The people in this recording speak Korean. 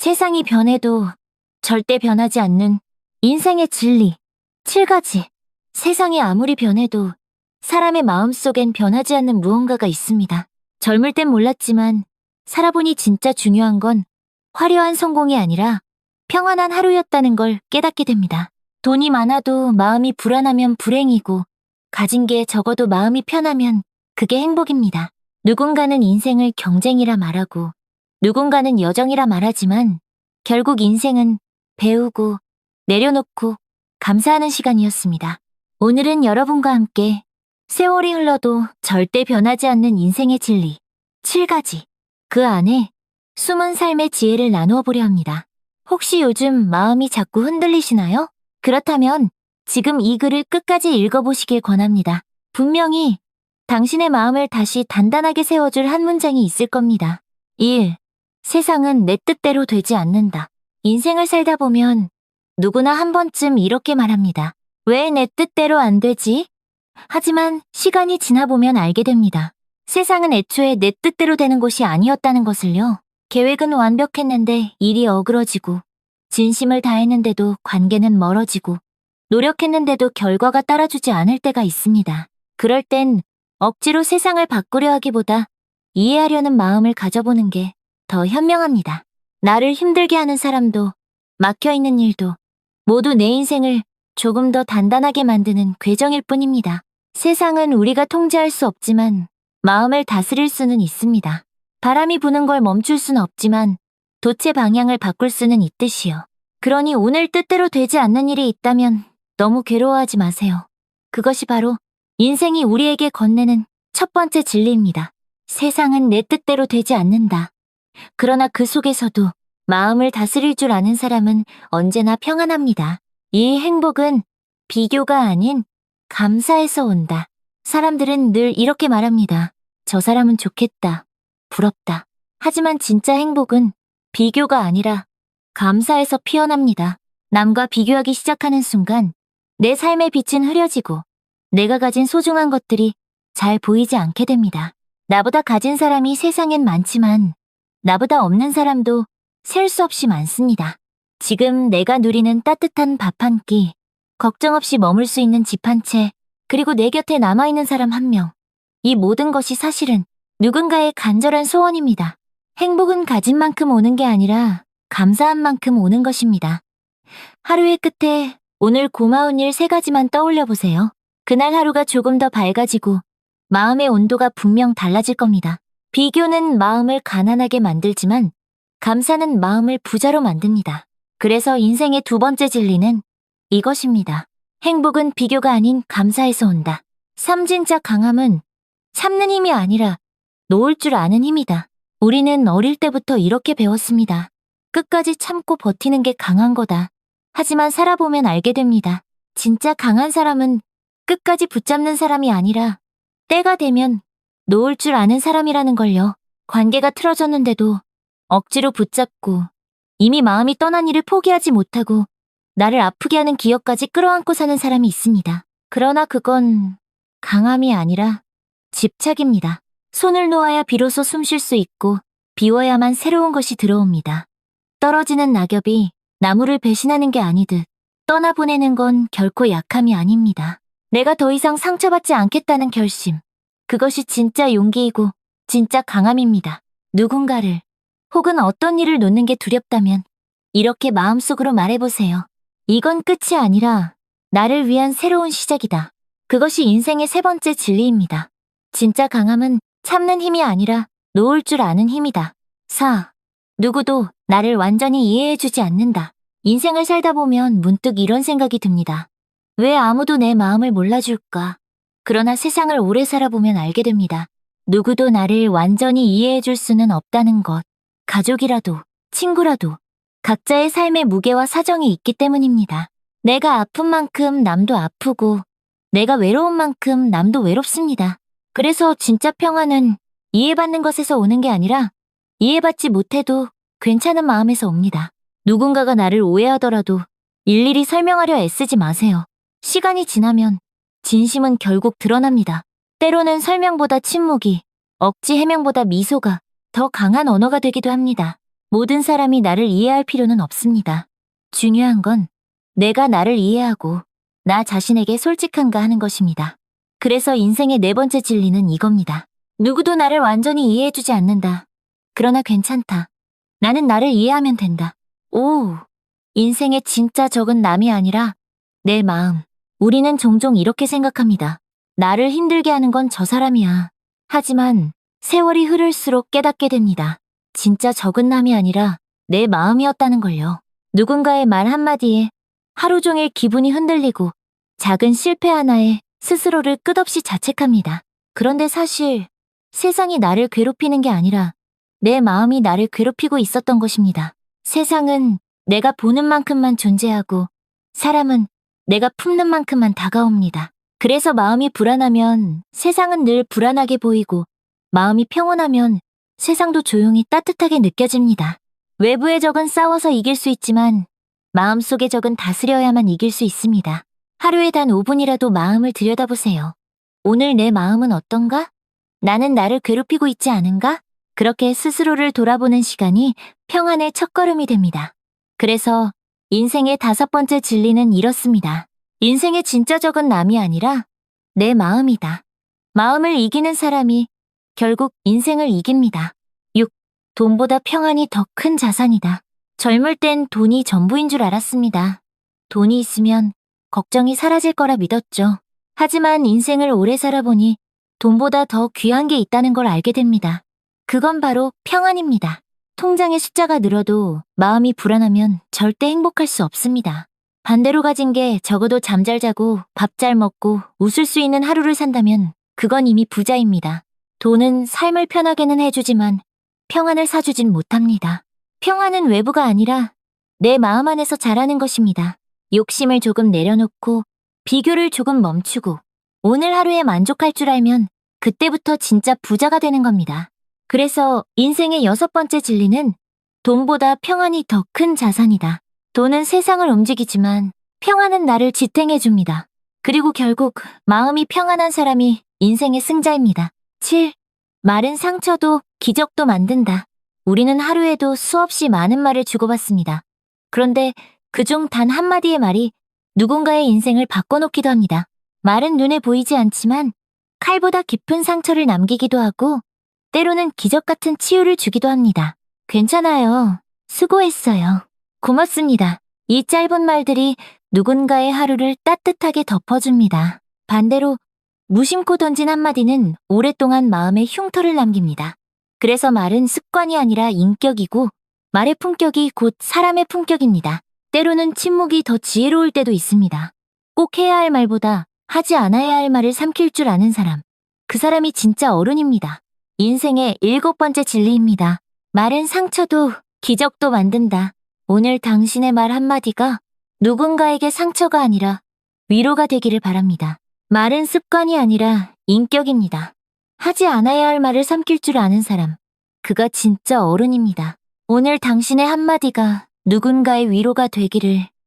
세상이 변해도 절대 변하지 않는 인생의 진리. 7가지. 세상이 아무리 변해도 사람의 마음속엔 변하지 않는 무언가가 있습니다. 젊을 땐 몰랐지만 살아보니 진짜 중요한 건 화려한 성공이 아니라 평안한 하루였다는 걸 깨닫게 됩니다. 돈이 많아도 마음이 불안하면 불행이고, 가진 게 적어도 마음이 편하면 그게 행복입니다. 누군가는 인생을 경쟁이라 말하고, 누군가는 여정이라 말하지만 결국 인생은 배우고 내려놓고 감사하는 시간이었습니다. 오늘은 여러분과 함께 세월이 흘러도 절대 변하지 않는 인생의 진리 7가지, 그 안에 숨은 삶의 지혜를 나누어 보려 합니다. 혹시 요즘 마음이 자꾸 흔들리시나요? 그렇다면 지금 이 글을 끝까지 읽어보시길 권합니다. 분명히 당신의 마음을 다시 단단하게 세워줄 한 문장이 있을 겁니다. 1. 세상은 내 뜻대로 되지 않는다. 인생을 살다 보면 누구나 한 번쯤 이렇게 말합니다. 왜 내 뜻대로 안 되지? 하지만 시간이 지나보면 알게 됩니다. 세상은 애초에 내 뜻대로 되는 곳이 아니었다는 것을요. 계획은 완벽했는데 일이 어그러지고, 진심을 다했는데도 관계는 멀어지고, 노력했는데도 결과가 따라주지 않을 때가 있습니다. 그럴 땐 억지로 세상을 바꾸려 하기보다 이해하려는 마음을 가져보는 게 더 현명합니다. 나를 힘들게 하는 사람도, 막혀있는 일도 모두 내 인생을 조금 더 단단하게 만드는 궤정일 뿐입니다. 세상은 우리가 통제할 수 없지만 마음을 다스릴 수는 있습니다. 바람이 부는 걸 멈출 수는 없지만 돛의 방향을 바꿀 수는 있듯이요. 그러니 오늘 뜻대로 되지 않는 일이 있다면 너무 괴로워하지 마세요. 그것이 바로 인생이 우리에게 건네는 첫 번째 진리입니다. 세상은 내 뜻대로 되지 않는다. 그러나 그 속에서도 마음을 다스릴 줄 아는 사람은 언제나 평안합니다. 이 행복은 비교가 아닌 감사에서 온다. 사람들은 늘 이렇게 말합니다. 저 사람은 좋겠다. 부럽다. 하지만 진짜 행복은 비교가 아니라 감사에서 피어납니다. 남과 비교하기 시작하는 순간 내 삶의 빛은 흐려지고 내가 가진 소중한 것들이 잘 보이지 않게 됩니다. 나보다 가진 사람이 세상엔 많지만 나보다 없는 사람도 셀 수 없이 많습니다. 지금 내가 누리는 따뜻한 밥 한 끼, 걱정 없이 머물 수 있는 집 한 채, 그리고 내 곁에 남아있는 사람 한 명. 이 모든 것이 사실은 누군가의 간절한 소원입니다. 행복은 가진 만큼 오는 게 아니라 감사한 만큼 오는 것입니다. 하루의 끝에 오늘 고마운 일 3가지만 떠올려 보세요. 그날 하루가 조금 더 밝아지고 마음의 온도가 분명 달라질 겁니다. 비교는 마음을 가난하게 만들지만 감사는 마음을 부자로 만듭니다. 그래서 인생의 두 번째 진리는 이것입니다. 행복은 비교가 아닌 감사에서 온다. 진짜 강함은 참는 힘이 아니라 놓을 줄 아는 힘이다. 우리는 어릴 때부터 이렇게 배웠습니다. 끝까지 참고 버티는 게 강한 거다. 하지만 살아보면 알게 됩니다. 진짜 강한 사람은 끝까지 붙잡는 사람이 아니라 때가 되면 놓을 줄 아는 사람이라는 걸요. 관계가 틀어졌는데도 억지로 붙잡고 이미 마음이 떠난 일을 포기하지 못하고 나를 아프게 하는 기억까지 끌어안고 사는 사람이 있습니다. 그러나 그건 강함이 아니라 집착입니다. 손을 놓아야 비로소 숨 쉴 수 있고 비워야만 새로운 것이 들어옵니다. 떨어지는 낙엽이 나무를 배신하는 게 아니듯 떠나보내는 건 결코 약함이 아닙니다. 내가 더 이상 상처받지 않겠다는 결심. 그것이 진짜 용기이고 진짜 강함입니다. 누군가를 혹은 어떤 일을 놓는 게 두렵다면 이렇게 마음속으로 말해보세요. 이건 끝이 아니라 나를 위한 새로운 시작이다. 그것이 인생의 3번째 진리입니다. 진짜 강함은 참는 힘이 아니라 놓을 줄 아는 힘이다. 4. 누구도 나를 완전히 이해해주지 않는다. 인생을 살다 보면 문득 이런 생각이 듭니다. 왜 아무도 내 마음을 몰라줄까? 그러나 세상을 오래 살아보면 알게 됩니다. 누구도 나를 완전히 이해해줄 수는 없다는 것. 가족이라도, 친구라도 각자의 삶의 무게와 사정이 있기 때문입니다. 내가 아픈 만큼 남도 아프고 내가 외로운 만큼 남도 외롭습니다. 그래서 진짜 평화는 이해받는 것에서 오는 게 아니라 이해받지 못해도 괜찮은 마음에서 옵니다. 누군가가 나를 오해하더라도 일일이 설명하려 애쓰지 마세요. 시간이 지나면 진심은 결국 드러납니다. 때로는 설명보다 침묵이, 억지 해명보다 미소가 더 강한 언어가 되기도 합니다. 모든 사람이 나를 이해할 필요는 없습니다. 중요한 건 내가 나를 이해하고 나 자신에게 솔직한가 하는 것입니다. 그래서 인생의 네 번째 진리는 이겁니다. 누구도 나를 완전히 이해해주지 않는다. 그러나 괜찮다. 나는 나를 이해하면 된다. 오, 인생의 진짜 적은 남이 아니라 내 마음. 우리는 종종 이렇게 생각합니다. 나를 힘들게 하는 건 저 사람이야. 하지만 세월이 흐를수록 깨닫게 됩니다. 진짜 적은 남이 아니라 내 마음이었다는 걸요. 누군가의 말 한마디에 하루 종일 기분이 흔들리고 작은 실패 하나에 스스로를 끝없이 자책합니다. 그런데 사실 세상이 나를 괴롭히는 게 아니라 내 마음이 나를 괴롭히고 있었던 것입니다. 세상은 내가 보는 만큼만 존재하고 사람은 내가 품는 만큼만 다가옵니다. 그래서 마음이 불안하면 세상은 늘 불안하게 보이고 마음이 평온하면 세상도 조용히 따뜻하게 느껴집니다. 외부의 적은 싸워서 이길 수 있지만 마음속의 적은 다스려야만 이길 수 있습니다. 하루에 단 5분이라도 마음을 들여다보세요. 오늘 내 마음은 어떤가? 나는 나를 괴롭히고 있지 않은가? 그렇게 스스로를 돌아보는 시간이 평안의 첫걸음이 됩니다. 그래서 인생의 5번째 진리는 이렇습니다. 인생의 진짜 적은 남이 아니라 내 마음이다. 마음을 이기는 사람이 결국 인생을 이깁니다. 6. 돈보다 평안이 더 큰 자산이다. 젊을 땐 돈이 전부인 줄 알았습니다. 돈이 있으면 걱정이 사라질 거라 믿었죠. 하지만 인생을 오래 살아보니 돈보다 더 귀한 게 있다는 걸 알게 됩니다. 그건 바로 평안입니다. 통장의 숫자가 늘어도 마음이 불안하면 절대 행복할 수 없습니다. 반대로 가진 게 적어도 잠 잘 자고 밥 잘 먹고 웃을 수 있는 하루를 산다면 그건 이미 부자입니다. 돈은 삶을 편하게는 해주지만 평안을 사주진 못합니다. 평안은 외부가 아니라 내 마음 안에서 자라는 것입니다. 욕심을 조금 내려놓고 비교를 조금 멈추고 오늘 하루에 만족할 줄 알면 그때부터 진짜 부자가 되는 겁니다. 그래서 인생의 6번째 진리는 돈보다 평안이 더 큰 자산이다. 돈은 세상을 움직이지만 평안은 나를 지탱해줍니다. 그리고 결국 마음이 평안한 사람이 인생의 승자입니다. 7. 말은 상처도 기적도 만든다. 우리는 하루에도 수없이 많은 말을 주고받습니다. 그런데 그중 단 한마디의 말이 누군가의 인생을 바꿔놓기도 합니다. 말은 눈에 보이지 않지만 칼보다 깊은 상처를 남기기도 하고 때로는 기적 같은 치유를 주기도 합니다. 괜찮아요. 수고했어요. 고맙습니다. 이 짧은 말들이 누군가의 하루를 따뜻하게 덮어줍니다. 반대로 무심코 던진 한마디는 오랫동안 마음에 흉터를 남깁니다. 그래서 말은 습관이 아니라 인격이고 말의 품격이 곧 사람의 품격입니다. 때로는 침묵이 더 지혜로울 때도 있습니다. 꼭 해야 할 말보다 하지 않아야 할 말을 삼킬 줄 아는 사람. 그 사람이 진짜 어른입니다. 인생의 7번째 진리입니다. 말은 상처도 기적도 만든다. 오늘 당신의 말 한마디가 누군가에게 상처가 아니라 위로가 되기를 바랍니다. 말은 습관이 아니라 인격입니다. 하지 않아야 할 말을 삼킬 줄 아는 사람. 그가 진짜 어른입니다. 오늘 당신의 한마디가 누군가의 위로가 되기를